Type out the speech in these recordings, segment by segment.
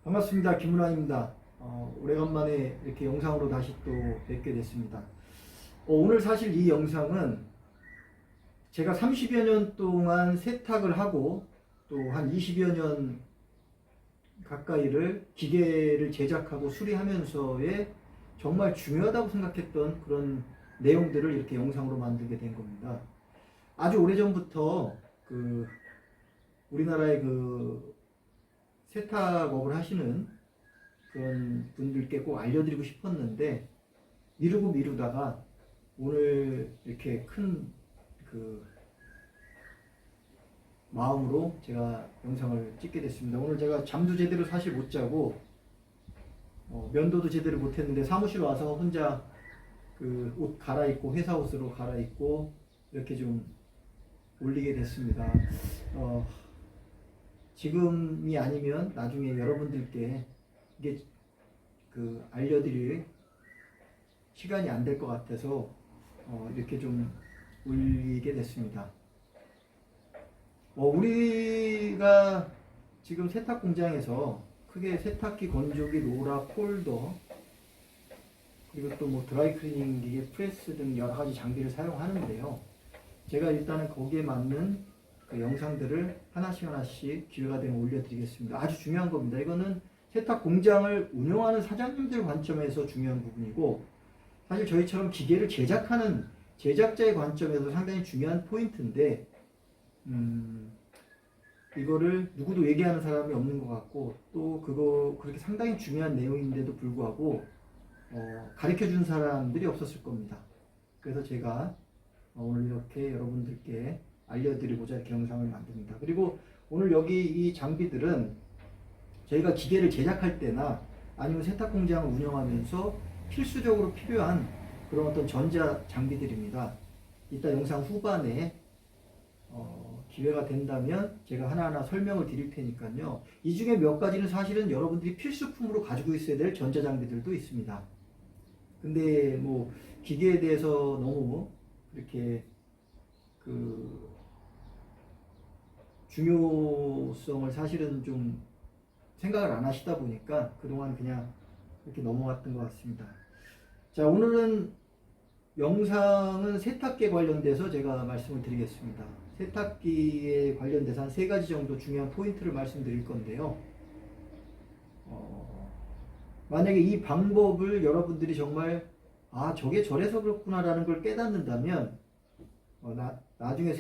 반갑습니다. 김문환입니다. 오래간만에 이렇게 영상으로 다시 또 뵙게 됐습니다. 오늘 사실 이 영상은 제가 30여 년 동안 세탁을 하고 또 한 20여 년 가까이를 기계를 제작하고 수리하면서의 정말 중요하다고 생각했던 그런 내용들을 이렇게 영상으로 만들게 된 겁니다. 아주 오래전부터 우리나라의 세탁업을 하시는 그런 분들께 꼭 알려드리고 싶었는데 미루다가 오늘 이렇게 큰 마음으로 제가 영상을 찍게 됐습니다. 오늘 제가 잠도 제대로 사실 못 자고 면도도 제대로 못 했는데 사무실 와서 혼자 옷 갈아입고 회사 옷으로 갈아입고 이렇게 좀 올리게 됐습니다. 지금이 아니면 나중에 여러분들께 이게 알려드릴 시간이 안 될 것 같아서 이렇게 좀 올리게 됐습니다. 우리가 지금 세탁 공장에서 크게 세탁기, 건조기, 로라, 폴더 그리고 또 드라이 클리닝 기계, 프레스 등 여러 가지 장비를 사용하는데요. 제가 일단은 거기에 맞는 영상들을 하나씩 기회가 되면 올려드리겠습니다. 아주 중요한 겁니다. 이거는 세탁 공장을 운영하는 사장님들 관점에서 중요한 부분이고 사실 저희처럼 기계를 제작하는 제작자의 관점에서 상당히 중요한 포인트인데 이거를 누구도 얘기하는 사람이 없는 것 같고 또 그렇게 상당히 중요한 내용인데도 불구하고 가르쳐 준 사람들이 없었을 겁니다. 그래서 제가 오늘 이렇게 여러분들께 알려드리고자 이렇게 영상을 만듭니다. 그리고 오늘 여기 이 장비들은 저희가 기계를 제작할 때나 아니면 세탁 공장을 운영하면서 필수적으로 필요한 그런 어떤 전자 장비들입니다. 이따 영상 후반에 기회가 된다면 제가 하나하나 설명을 드릴 테니까요. 이 중에 몇 가지는 사실은 여러분들이 필수품으로 가지고 있어야 될 전자 장비들도 있습니다. 근데 기계에 대해서 너무 이렇게 중요성을 사실은 좀 생각을 안 하시다 보니까 그동안 그냥 이렇게 넘어갔던 것 같습니다. 자, 오늘은 영상은 세탁기에 관련돼서 제가 말씀을 드리겠습니다. 세탁기에 관련돼서 한 3가지 정도 중요한 포인트를 말씀드릴 건데요. 만약에 이 방법을 여러분들이 정말 저게 저래서 그렇구나라는 걸 깨닫는다면 나중에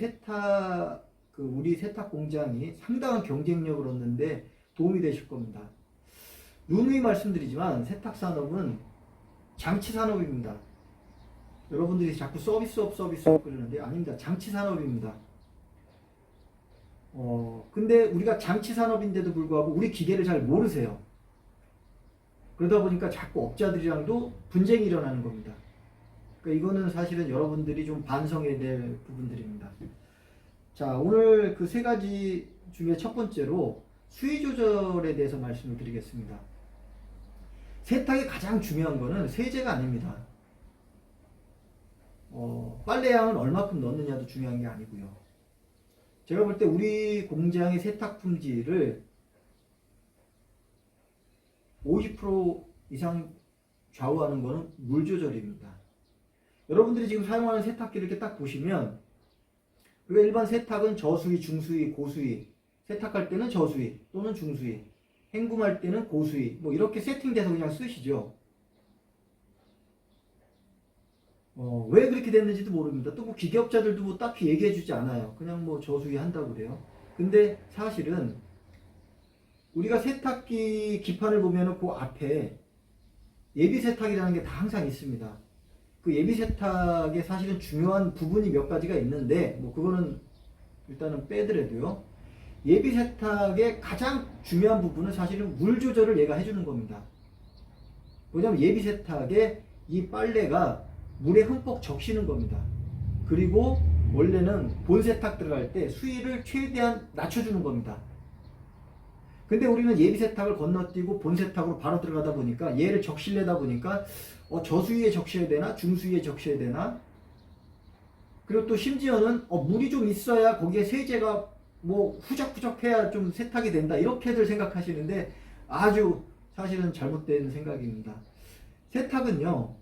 우리 세탁 공장이 상당한 경쟁력을 얻는데 도움이 되실 겁니다. 누누이 말씀드리지만 세탁 산업은 장치 산업입니다. 여러분들이 자꾸 서비스업 그러는데 아닙니다. 장치 산업입니다. 근데 우리가 장치 산업인데도 불구하고 우리 기계를 잘 모르세요. 그러다 보니까 자꾸 업자들이랑도 분쟁이 일어나는 겁니다. 그러니까 이거는 사실은 여러분들이 좀 반성해야 될 부분들입니다. 자, 오늘 3가지 중에 첫 번째로 수위 조절에 대해서 말씀을 드리겠습니다. 세탁의 가장 중요한 거는 세제가 아닙니다. 빨래 양은 얼마큼 넣느냐도 중요한 게 아니고요. 제가 볼 때 우리 공장의 세탁 품질을 50% 이상 좌우하는 거는 물 조절입니다. 여러분들이 지금 사용하는 세탁기를 이렇게 딱 보시면 우리가 일반 세탁은 저수위, 중수위, 고수위, 세탁할 때는 저수위 또는 중수위, 헹굼할 때는 고수위 이렇게 세팅돼서 그냥 쓰시죠. 왜 그렇게 됐는지도 모릅니다. 또 기계업자들도 딱히 얘기해주지 않아요. 그냥 저수위 한다고 그래요. 근데 사실은 우리가 세탁기 기판을 보면은 그 앞에 예비 세탁이라는 게 다 항상 있습니다. 그 예비 세탁에 사실은 중요한 부분이 몇 가지가 있는데 그거는 일단은 빼더라도요. 예비 세탁의 가장 중요한 부분은 사실은 물 조절을 얘가 해주는 겁니다. 왜냐하면 예비 세탁에 이 빨래가 물에 흠뻑 적시는 겁니다. 그리고 원래는 본 세탁 들어갈 때 수위를 최대한 낮춰주는 겁니다. 근데 우리는 예비 세탁을 건너뛰고 본 세탁으로 바로 들어가다 보니까 얘를 적시려다 보니까 저수위에 적셔야 되나 중수위에 적셔야 되나 그리고 또 심지어는 물이 좀 있어야 거기에 세제가 후적후적해야 좀 세탁이 된다 이렇게들 생각하시는데 아주 사실은 잘못된 생각입니다. 세탁은요,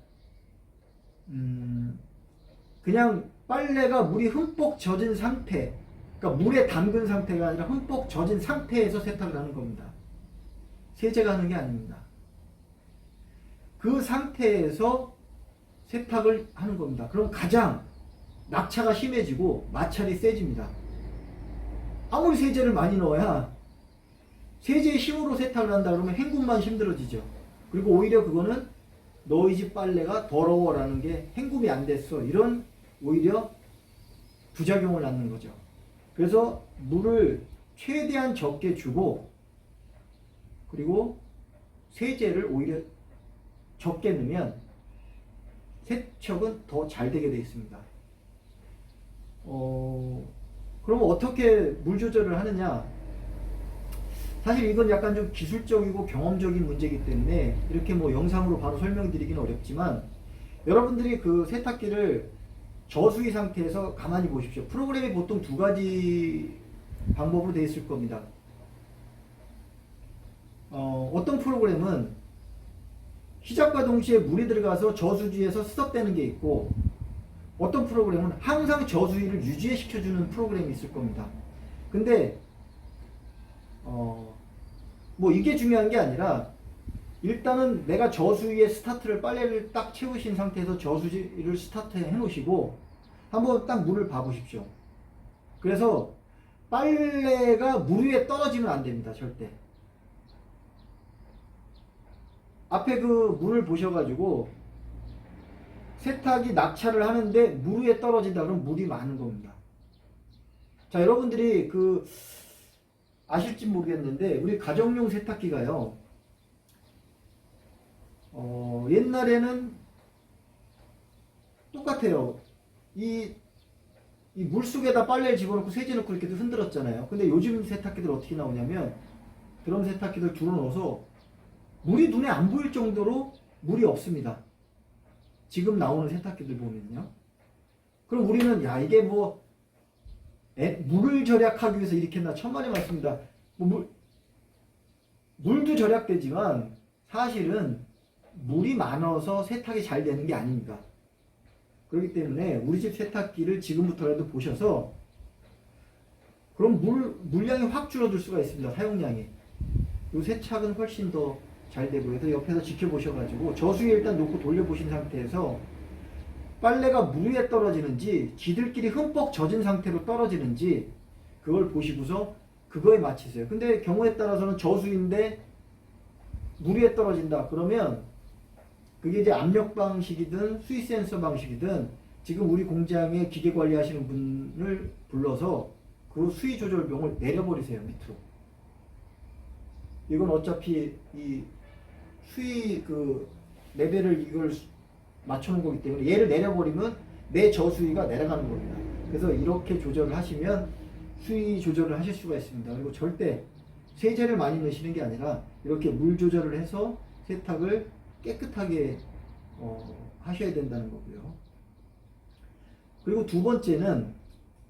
그냥 빨래가 물이 흠뻑 젖은 상태, 그러니까 물에 담근 상태가 아니라 흠뻑 젖은 상태에서 세탁을 하는 겁니다. 세제가 하는 게 아닙니다. 그 상태에서 세탁을 하는 겁니다. 그럼 가장 낙차가 심해지고 마찰이 세집니다. 아무리 세제를 많이 넣어야 세제의 힘으로 세탁을 한다 그러면 헹굼만 힘들어지죠. 그리고 오히려 그거는 너희 집 빨래가 더러워라는 게 헹굼이 안 됐어. 이런 오히려 부작용을 낳는 거죠. 그래서 물을 최대한 적게 주고 그리고 세제를 오히려 적게 넣으면 세척은 더 잘 되게 되어 있습니다. 그럼 어떻게 물 조절을 하느냐? 사실 이건 약간 좀 기술적이고 경험적인 문제이기 때문에 이렇게 뭐 영상으로 바로 설명드리기는 어렵지만 여러분들이 그 세탁기를 저수위 상태에서 가만히 보십시오. 프로그램이 보통 두 가지 방법으로 되어 있을 겁니다. 어떤 프로그램은 시작과 동시에 물이 들어가서 저수지에서 스톱되는 게 있고 어떤 프로그램은 항상 저수위를 유지시켜주는 프로그램이 있을 겁니다. 근데 뭐 이게 중요한 게 아니라 일단은 내가 저수위에 스타트를 빨래를 딱 채우신 상태에서 저수지를 스타트 해 놓으시고 한번 딱 물을 봐 보십시오. 그래서 빨래가 물 위에 떨어지면 안 됩니다. 절대. 앞에 그 물을 보셔가지고 세탁이 낙차를 하는데 물 위에 떨어진다 그러면 물이 많은 겁니다. 자, 여러분들이 그 아실지 모르겠는데 우리 가정용 세탁기가요. 옛날에는 똑같아요. 이 물속에다 빨래를 집어넣고 세제 넣고 이렇게 흔들었잖아요. 근데 요즘 세탁기들 어떻게 나오냐면 드럼 세탁기들 줄어 넣어서 물이 눈에 안 보일 정도로 물이 없습니다. 지금 나오는 세탁기들 보면요. 그럼 우리는 야 이게 뭐 물을 절약하기 위해서 이렇게 했나 천만에 맞습니다. 물도 절약되지만 사실은 물이 많아서 세탁이 잘 되는 게 아닙니다. 그렇기 때문에 우리 집 세탁기를 지금부터라도 보셔서 그럼 물량이 확 줄어들 수가 있습니다. 사용량이. 이 세탁은 훨씬 더 잘 되고 그래서 옆에서 지켜보셔가지고 저수위에 일단 놓고 돌려보신 상태에서 빨래가 물 위에 떨어지는지 지들끼리 흠뻑 젖은 상태로 떨어지는지 그걸 보시고서 그거에 맞추세요. 근데 경우에 따라서는 저수위인데 물 위에 떨어진다 그러면 그게 이제 압력 방식이든 수위 센서 방식이든 지금 우리 공장에 기계 관리하시는 분을 불러서 그 수위 조절병을 내려버리세요. 밑으로. 이건 어차피 이 수위 그 레벨을 이걸 맞추는 거기 때문에 얘를 내려버리면 내 저수위가 내려가는 겁니다. 그래서 이렇게 조절을 하시면 수위 조절을 하실 수가 있습니다. 그리고 절대 세제를 많이 넣으시는 게 아니라 이렇게 물 조절을 해서 세탁을 깨끗하게 하셔야 된다는 거고요. 그리고 두 번째는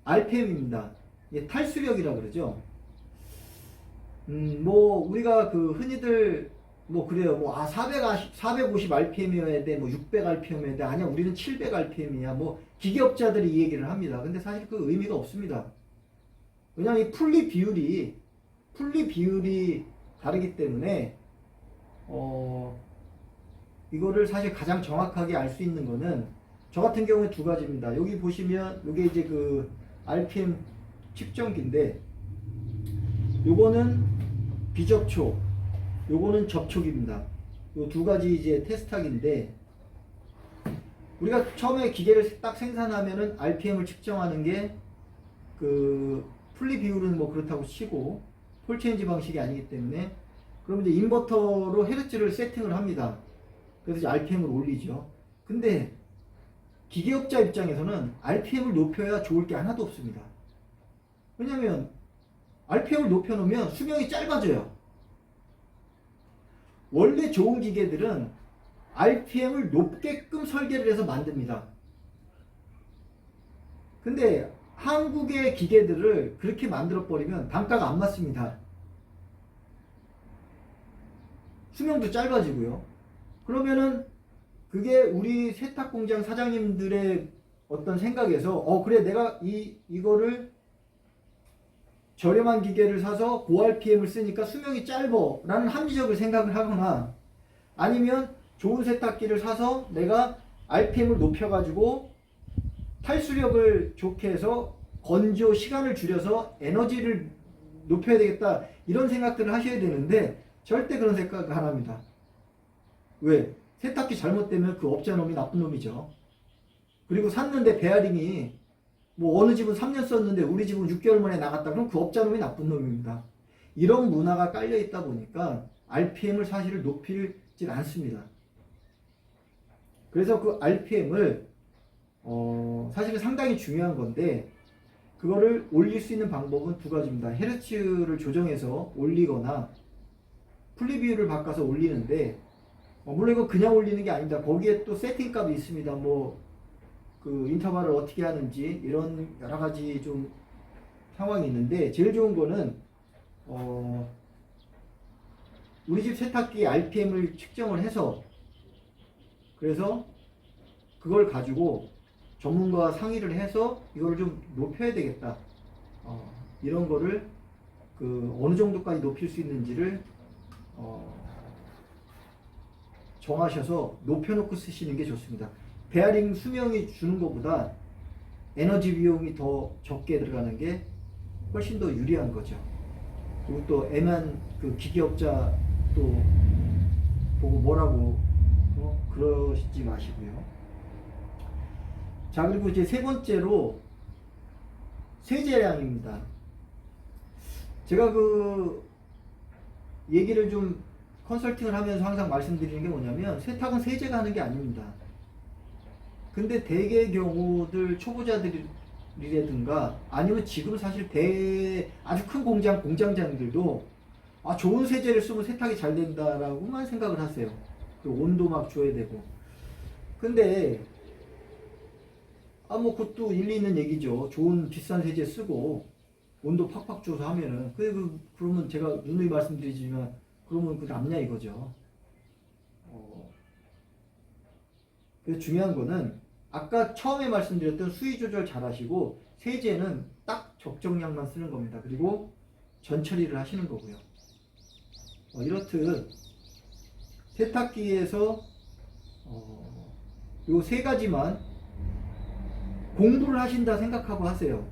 RPM입니다. 이게 탈수력이라고 그러죠. 뭐 우리가 그 흔히들 뭐 그래요. 뭐 450 RPM이어야 돼. 뭐 600 RPM이어야 돼. 아니야. 우리는 700 RPM이야. 뭐 기계업자들이 이 얘기를 합니다. 근데 사실 그 의미가 없습니다. 왜냐하면 이 풀리 비율이 다르기 때문에 이거를 사실 가장 정확하게 알 수 있는 거는 저 같은 경우에 두 가지입니다. 여기 보시면 이게 이제 그 RPM 측정기인데 요거는 비접촉, 요거는 접촉입니다. 요 두 가지 이제 테스트하기인데 우리가 처음에 기계를 딱 생산하면은 RPM을 측정하는 게 그 풀리 비율은 뭐 그렇다고 치고 폴체인지 방식이 아니기 때문에 그럼 이제 인버터로 헤르츠를 세팅을 합니다. 그래서 이제 RPM을 올리죠. 근데 기계업자 입장에서는 RPM을 높여야 좋을 게 하나도 없습니다. 왜냐면 RPM을 높여놓으면 수명이 짧아져요. 원래 좋은 기계들은 RPM을 높게끔 설계를 해서 만듭니다. 근데 한국의 기계들을 그렇게 만들어 버리면 단가가 안 맞습니다. 수명도 짧아지고요. 그러면은 그게 우리 세탁 공장 사장님들의 어떤 생각에서 그래 내가 이거를 저렴한 기계를 사서 고RPM을 쓰니까 수명이 짧어 라는 합리적으로 생각을 하거나, 아니면 좋은 세탁기를 사서 내가 RPM을 높여가지고 탈수력을 좋게 해서 건조 시간을 줄여서 에너지를 높여야 되겠다, 이런 생각들을 하셔야 되는데 절대 그런 생각을 안 합니다. 왜? 세탁기 잘못되면 그 업자 놈이 나쁜 놈이죠. 그리고 샀는데 베어링이 뭐 어느 집은 3년 썼는데 우리 집은 6개월 만에 나갔다, 그럼 그 업자 놈이 나쁜 놈입니다. 이런 문화가 깔려 있다 보니까 RPM을 사실 높이질 않습니다. 그래서 그 RPM을 사실은 상당히 중요한 건데, 그거를 올릴 수 있는 방법은 두 가지입니다. 헤르츠를 조정해서 올리거나 분리 비율을 바꿔서 올리는데, 물론 이거 그냥 올리는 게 아닙니다. 거기에 또 세팅 값이 있습니다. 뭐 그 인터벌을 어떻게 하는지 이런 여러 가지 좀 상황이 있는데, 제일 좋은 거는 우리 집 세탁기 RPM을 측정을 해서, 그래서 그걸 가지고 전문가와 상의를 해서 이걸 좀 높여야 되겠다, 이런 거를 그 어느 정도까지 높일 수 있는지를 정하셔서 높여놓고 쓰시는 게 좋습니다. 베어링 수명이 주는 것보다 에너지 비용이 더 적게 들어가는 게 훨씬 더 유리한 거죠. 그리고 또 애만 그 기계업자 또 보고 뭐라고 그러시지 마시고요. 자, 그리고 이제 세 번째로 세제량입니다. 제가 그 얘기를 좀 컨설팅을 하면서 항상 말씀드리는 게 뭐냐면, 세탁은 세제가 하는 게 아닙니다. 근데 대개의 경우들 초보자들이라든가 아니면 지금 사실 아주 큰 공장장들도 좋은 세제를 쓰면 세탁이 잘 된다라고만 생각을 하세요. 그 온도 막 줘야 되고. 근데 뭐 그것도 일리 있는 얘기죠. 좋은 비싼 세제 쓰고 온도 팍팍 줘서 하면은 그러면 제가 누누이 말씀드리지만 그러면 그 남냐 이거죠. 그래서 중요한 거는 아까 처음에 말씀드렸던 수위 조절 잘 하시고, 세제는 딱 적정량만 쓰는 겁니다. 그리고 전 처리를 하시는 거고요. 이렇듯 세탁기에서 요 세 가지만 공부를 하신다 생각하고 하세요.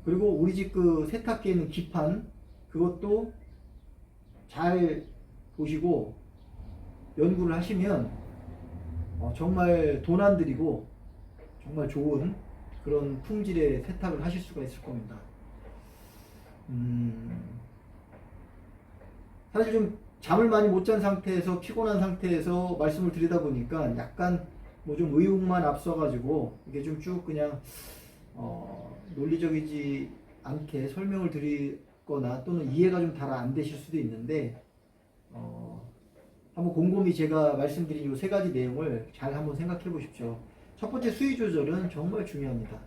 그리고 우리 집 그 세탁기에는 기판, 그것도 잘 보시고 연구를 하시면 정말 돈 안 들이고 정말 좋은 그런 품질의 세탁을 하실 수가 있을 겁니다. 사실 좀 잠을 많이 못 잔 상태에서 피곤한 상태에서 말씀을 드리다 보니까 약간 뭐 좀 의욕만 앞서가지고 이게 좀 쭉 그냥 논리적이지 않게 설명을 드리거나 또는 이해가 좀 잘 안 되실 수도 있는데, 한번 곰곰이 제가 말씀드린 이 세 가지 내용을 잘 한번 생각해 보십시오. 첫 번째, 수위 조절은 정말 중요합니다.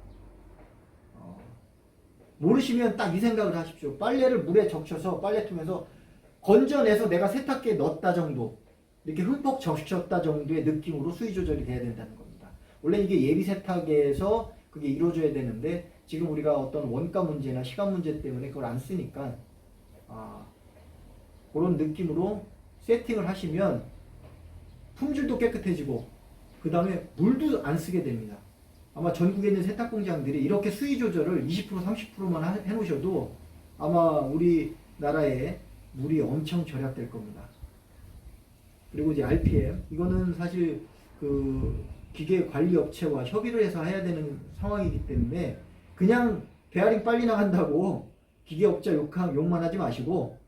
모르시면 딱 이 생각을 하십시오. 빨래를 물에 적셔서 빨래통에서 건져내서 내가 세탁기에 넣었다 정도, 이렇게 흠뻑 적셨다 정도의 느낌으로 수위 조절이 돼야 된다는 겁니다. 원래 이게 예비 세탁에서 그게 이루어져야 되는데, 지금 우리가 어떤 원가 문제나 시간 문제 때문에 그걸 안 쓰니까 그런 느낌으로 세팅을 하시면 품질도 깨끗해지고 그 다음에 물도 안 쓰게 됩니다. 아마 전국에 있는 세탁 공장들이 이렇게 수위 조절을 20% 30%만 해놓으셔도 아마 우리나라에 물이 엄청 절약될 겁니다. 그리고 이제 RPM, 이거는 사실 그 기계 관리 업체와 협의를 해서 해야 되는 상황이기 때문에 그냥 베어링 빨리 나간다고 기계 업자 욕만 하지 마시고,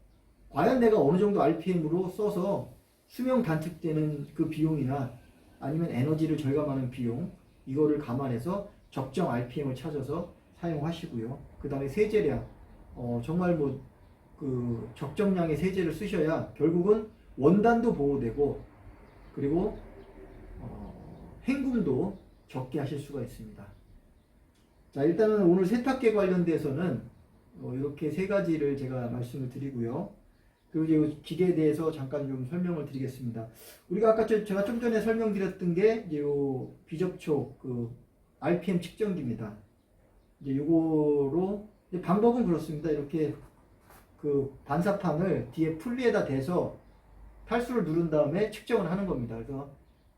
과연 내가 어느 정도 RPM으로 써서 수명 단축되는 그 비용이나 아니면 에너지를 절감하는 비용, 이거를 감안해서 적정 RPM을 찾아서 사용하시고요. 그 다음에 세제량, 정말 뭐 그 적정량의 세제를 쓰셔야 결국은 원단도 보호되고, 그리고 헹굼도 적게 하실 수가 있습니다. 자, 일단은 오늘 세탁기 관련돼서는 이렇게 세 가지를 제가 말씀을 드리고요. 그리고 이제 이 기계에 대해서 잠깐 좀 설명을 드리겠습니다. 우리가 아까 제가 좀 전에 설명드렸던 게 이제 요 비접촉 그 RPM 측정기입니다. 이제 요거로 이제 방법은 그렇습니다. 이렇게 그 반사판을 뒤에 풀리에다 대서 탈수를 누른 다음에 측정을 하는 겁니다. 그래서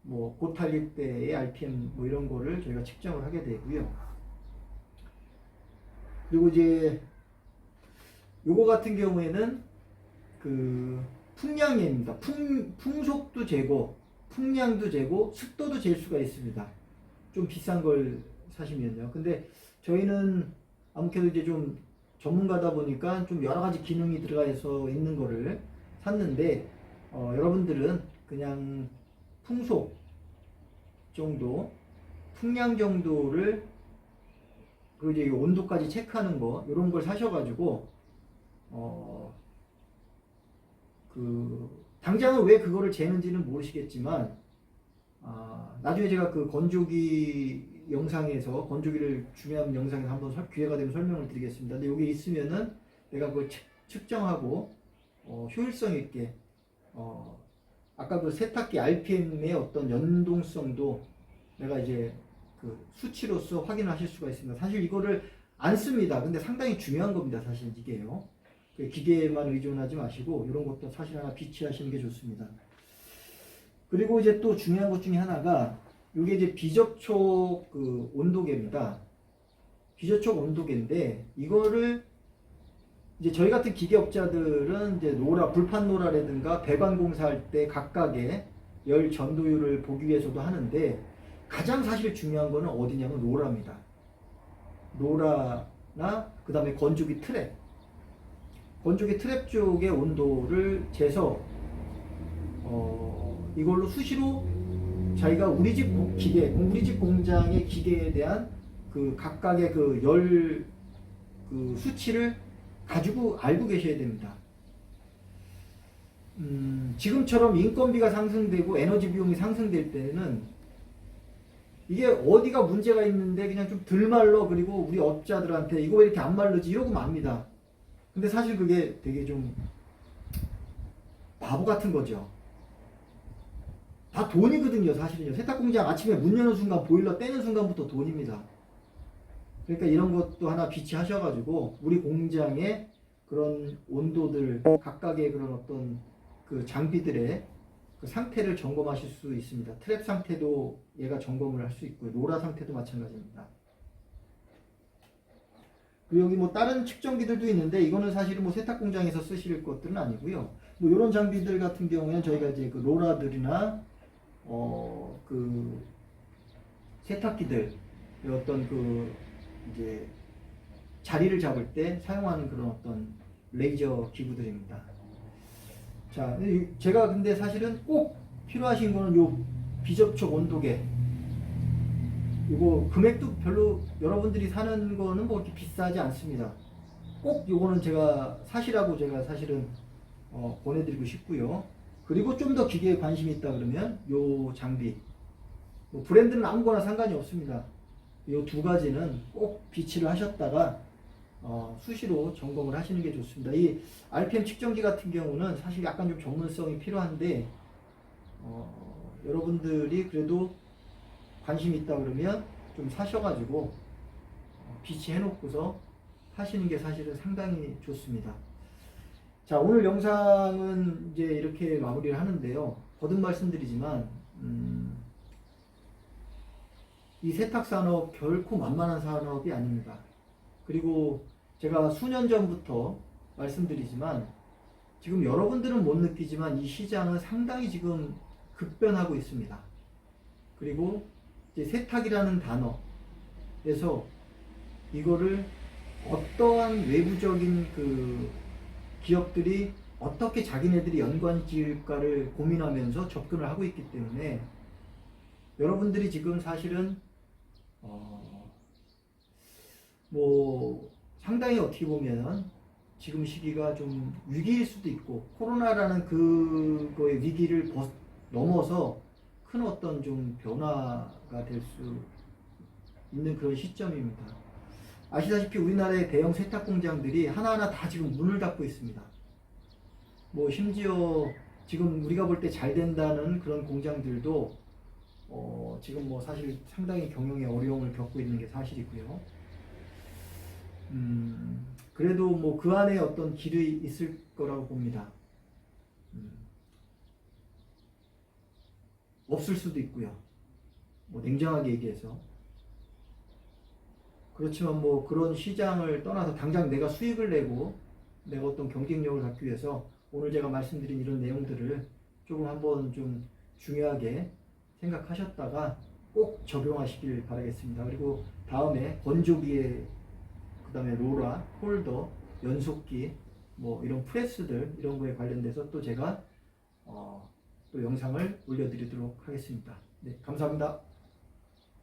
뭐 고탈릴 때의 RPM 뭐 이런 거를 저희가 측정을 하게 되고요. 그리고 이제 요거 같은 경우에는 그 풍량입니다. 풍속도 재고, 풍량도 재고, 습도도 잴 수가 있습니다. 좀 비싼 걸 사시면요. 근데 저희는 아무래도 이제 좀 전문가다 보니까 좀 여러 가지 기능이 들어가서 있는 거를 샀는데, 여러분들은 그냥 풍속 정도, 풍량 정도를 그리고 이제 온도까지 체크하는 거 이런 걸 사셔가지고 당장은 왜 그거를 재는지는 모르시겠지만 나중에 제가 그 건조기 영상에서 건조기를 중요한 영상에서 한번 기회가 되면 설명을 드리겠습니다. 근데 여기 있으면은 내가 그걸 측정하고 효율성 있게 아까 그 세탁기 RPM의 어떤 연동성도 내가 이제 그 수치로서 확인을 하실 수가 있습니다. 사실 이거를 안 씁니다. 근데 상당히 중요한 겁니다. 사실 이게요. 기계에만 의존하지 마시고 이런 것도 사실 하나 비치하시는 게 좋습니다. 그리고 이제 또 중요한 것 중에 하나가 이게 이제 비접촉 그 온도계입니다. 비접촉 온도계인데 이거를 이제 저희 같은 기계업자들은 이제 불판 노라라든가 배관 공사할 때 각각의 열 전도율을 보기 위해서도 하는데 가장 사실 중요한 거는 어디냐면 로라입니다. 로라나 그 다음에 건조기 트랩. 건조기 트랩 쪽의 온도를 재서 이걸로 수시로 자기가 우리 집 기계, 우리 집 공장의 기계에 대한 그 각각의 그 열 그 수치를 가지고 알고 계셔야 됩니다. 지금처럼 인건비가 상승되고 에너지 비용이 상승될 때는 이게 어디가 문제가 있는데 그냥 좀 덜 말러 그리고 우리 업자들한테 이거 왜 이렇게 안 마르지 이러고 맙니다. 근데 사실 그게 되게 좀 바보 같은 거죠. 다 돈이거든요, 사실은요. 세탁공장 아침에 문 여는 순간 보일러 떼는 순간부터 돈입니다. 그러니까 이런 것도 하나 비치하셔가지고 우리 공장의 그런 온도들 각각의 그런 어떤 그 장비들의 그 상태를 점검하실 수 있습니다. 트랩 상태도 얘가 점검을 할 수 있고요. 로라 상태도 마찬가지입니다. 그리고 여기 뭐 다른 측정기들도 있는데 이거는 사실은 뭐 세탁 공장에서 쓰실 것들은 아니고요. 뭐 이런 장비들 같은 경우에는 저희가 이제 그 로라들이나 그 세탁기들 어떤 그 이제 자리를 잡을 때 사용하는 그런 어떤 레이저 기구들입니다. 자, 제가 근데 사실은 꼭 필요하신 거는 요 비접촉 온도계. 이거 금액도 별로 여러분들이 사는 거는 뭐 이렇게 비싸지 않습니다. 꼭 요거는 제가 사시라고 제가 사실은 보내드리고 싶고요. 그리고 좀 더 기계에 관심이 있다 그러면 요 장비. 뭐 브랜드는 아무거나 상관이 없습니다. 요 두 가지는 꼭 비치를 하셨다가 수시로 점검을 하시는 게 좋습니다. 이 RPM 측정기 같은 경우는 사실 약간 좀 전문성이 필요한데 여러분들이 그래도 관심 있다 그러면 좀 사셔가지고 비치해 놓고서 하시는 게 사실은 상당히 좋습니다. 자, 오늘 영상은 이제 이렇게 마무리를 하는데요. 거듭 말씀드리지만 이 세탁산업 결코 만만한 산업이 아닙니다. 그리고 제가 수년 전부터 말씀드리지만 지금 여러분들은 못 느끼지만 이 시장은 상당히 지금 급변하고 있습니다. 그리고 이제 세탁이라는 단어에서 이거를 어떠한 외부적인 그 기업들이 어떻게 자기네들이 연관 지을까를 고민하면서 접근을 하고 있기 때문에 여러분들이 지금 사실은 뭐 상당히 어떻게 보면 지금 시기가 좀 위기일 수도 있고 코로나라는 그거의 위기를 넘어서 큰 어떤 좀 변화가 될 수 있는 그런 시점입니다. 아시다시피 우리나라의 대형 세탁 공장들이 하나하나 다 지금 문을 닫고 있습니다. 뭐 심지어 지금 우리가 볼 때 잘 된다는 그런 공장들도 지금 뭐 사실 상당히 경영에 어려움을 겪고 있는 게 사실이고요. 그래도 뭐 그 안에 어떤 길이 있을 거라고 봅니다. 없을 수도 있고요. 뭐 냉정하게 얘기해서. 그렇지만 뭐 그런 시장을 떠나서 당장 내가 수익을 내고 내가 어떤 경쟁력을 갖기 위해서 오늘 제가 말씀드린 이런 내용들을 조금 한번 좀 중요하게 생각하셨다가 꼭 적용하시길 바라겠습니다. 그리고 다음에 건조기에 그다음에 로라, 홀더, 연속기 뭐 이런 프레스들 이런 거에 관련돼서 또 제가 또 영상을 올려드리도록 하겠습니다. 네, 감사합니다.